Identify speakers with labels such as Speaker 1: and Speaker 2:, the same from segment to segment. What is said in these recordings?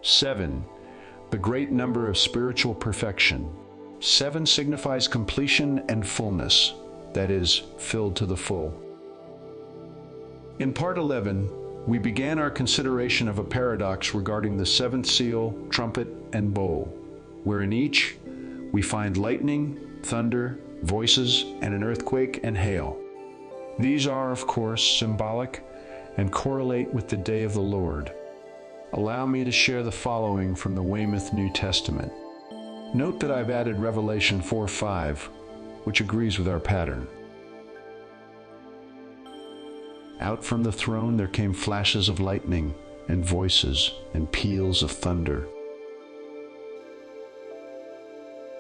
Speaker 1: 7. The great number of spiritual perfection. 7 signifies completion and fullness, that is, filled to the full. In part 11, we began our consideration of a paradox regarding the seventh seal, trumpet, and bowl, where in each we find lightning, thunder, voices, and an earthquake and hail. These are, of course, symbolic and correlate with the day of the Lord. Allow me to share the following from the Weymouth New Testament. Note that I've added Revelation 4:5, which agrees with our pattern. Out from the throne there came flashes of lightning and voices and peals of thunder.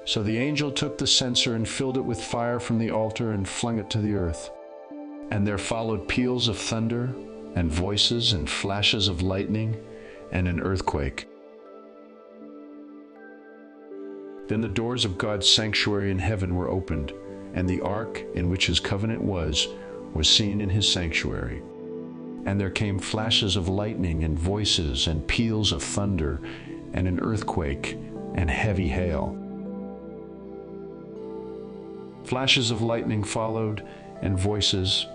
Speaker 1: So the angel took the censer and filled it with fire from the altar and flung it to the earth. And there followed peals of thunder and voices and flashes of lightning and an earthquake. Then the doors of God's sanctuary in heaven were opened, and the ark in which his covenant was seen in his sanctuary. And there came flashes of lightning and voices and peals of thunder and an earthquake and heavy hail. Flashes of lightning followed, and voices,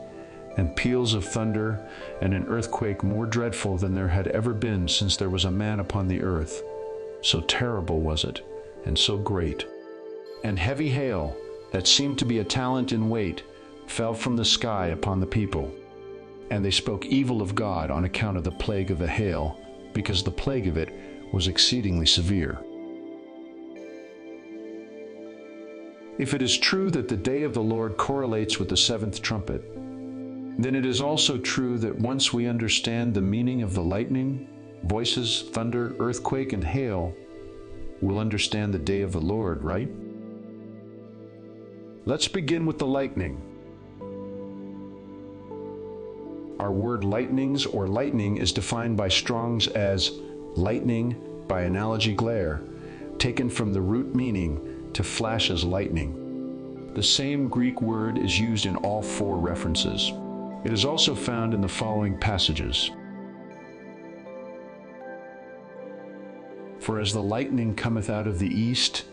Speaker 1: and peals of thunder, and an earthquake more dreadful than there had ever been since there was a man upon the earth. So terrible was it, and so great. And heavy hail, that seemed to be a talent in weight, fell from the sky upon the people. And they spoke evil of God on account of the plague of the hail, because the plague of it was exceedingly severe. If it is true that the day of the Lord correlates with the seventh trumpet, then it is also true that once we understand the meaning of the lightning, voices, thunder, earthquake, and hail, we'll understand the day of the Lord, right? Let's begin with the lightning. Our word lightnings or lightning is defined by Strong's as lightning by analogy glare, taken from the root meaning to flash as lightning. The same Greek word is used in all 4 references. It is also found in the following passages. For as the lightning cometh out of the east,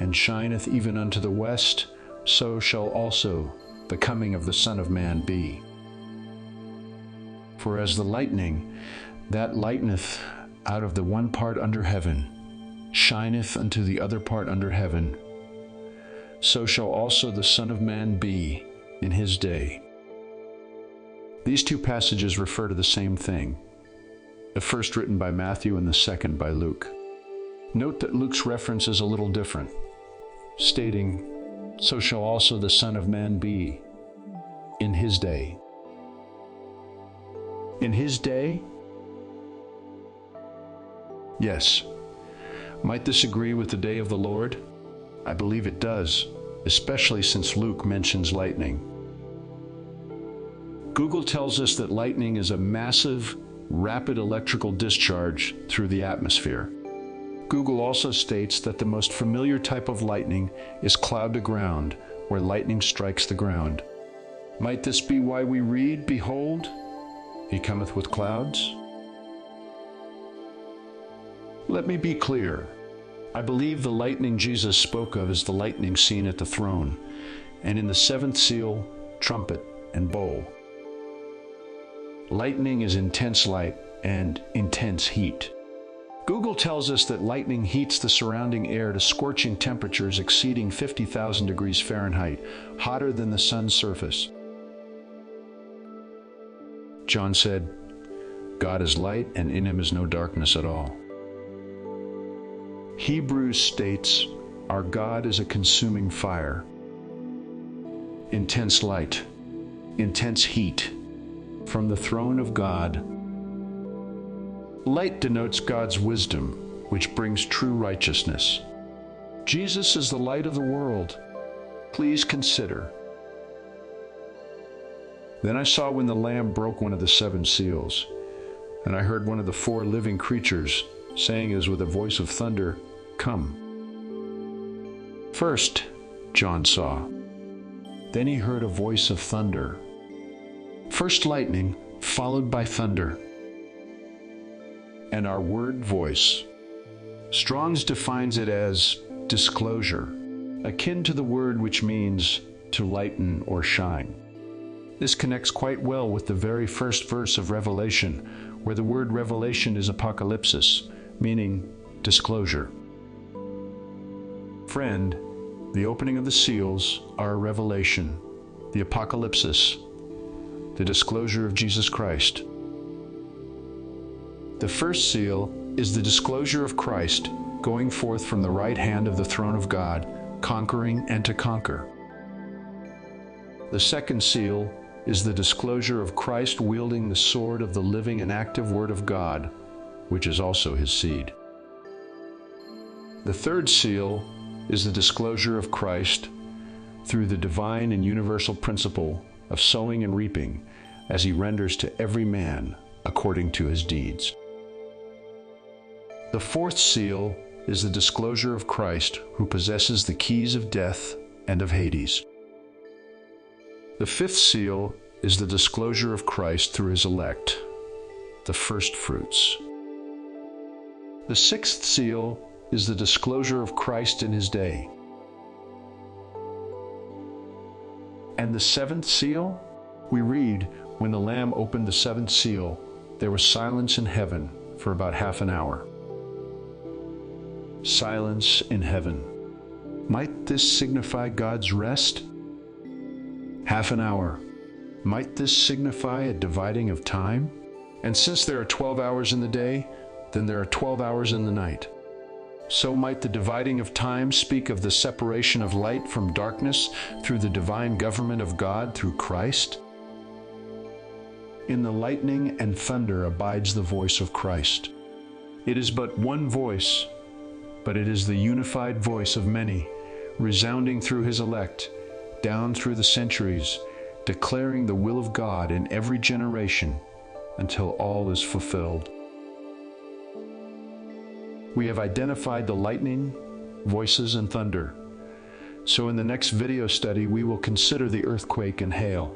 Speaker 1: and shineth even unto the west, so shall also the coming of the Son of Man be. For as the lightning, that lighteneth out of the one part under heaven, shineth unto the other part under heaven, so shall also the Son of Man be in his day. These 2 passages refer to the same thing, the first written by Matthew and the second by Luke. Note that Luke's reference is a little different, stating, so shall also the Son of Man be in his day. In his day? Yes. Might this agree with the day of the Lord? I believe it does, especially since Luke mentions lightning. Google tells us that lightning is a massive, rapid electrical discharge through the atmosphere. Google also states that the most familiar type of lightning is cloud to ground, where lightning strikes the ground. Might this be why we read, behold, he cometh with clouds? Let me be clear. I believe the lightning Jesus spoke of is the lightning seen at the throne, and in the seventh seal, trumpet, and bowl. Lightning is intense light and intense heat. Google tells us that lightning heats the surrounding air to scorching temperatures exceeding 50,000 degrees Fahrenheit, hotter than the sun's surface. John said, God is light, and in him is no darkness at all. Hebrews states, our God is a consuming fire. Intense light, intense heat, from the throne of God. Light denotes God's wisdom, which brings true righteousness. Jesus is the light of the world. Please consider. Then I saw when the Lamb broke one of the 7 seals, and I heard one of the 4 living creatures saying as with a voice of thunder, Come. First, John saw. Then he heard a voice of thunder. First lightning, followed by thunder. And our word voice Strong's defines it as disclosure, akin to the word which means to lighten or shine. This connects quite well with the very first verse of Revelation, where the word revelation is apocalypsis, meaning disclosure. Friend, the opening of the seals are a revelation, the apocalypsis, the disclosure of Jesus Christ. The first seal is the disclosure of Christ going forth from the right hand of the throne of God, conquering and to conquer. The second seal is the disclosure of Christ wielding the sword of the living and active Word of God, which is also his seed. The third seal is the disclosure of Christ through the divine and universal principle of sowing and reaping, as he renders to every man according to his deeds. The fourth seal is the disclosure of Christ, who possesses the keys of death and of Hades. The fifth seal is the disclosure of Christ through his elect, the first fruits. The sixth seal is the disclosure of Christ in his day. And the seventh seal? We read, when the Lamb opened the seventh seal, there was silence in heaven for about half an hour. Silence in heaven. Might this signify God's rest? Half an hour. Might this signify a dividing of time? And since there are 12 hours in the day, then there are 12 hours in the night. So might the dividing of time speak of the separation of light from darkness through the divine government of God through Christ? In the lightning and thunder abides the voice of Christ. It is but one voice, but it is the unified voice of many, resounding through his elect, down through the centuries, declaring the will of God in every generation until all is fulfilled. We have identified the lightning, voices, and thunder. So in the next video study, we will consider the earthquake and hail.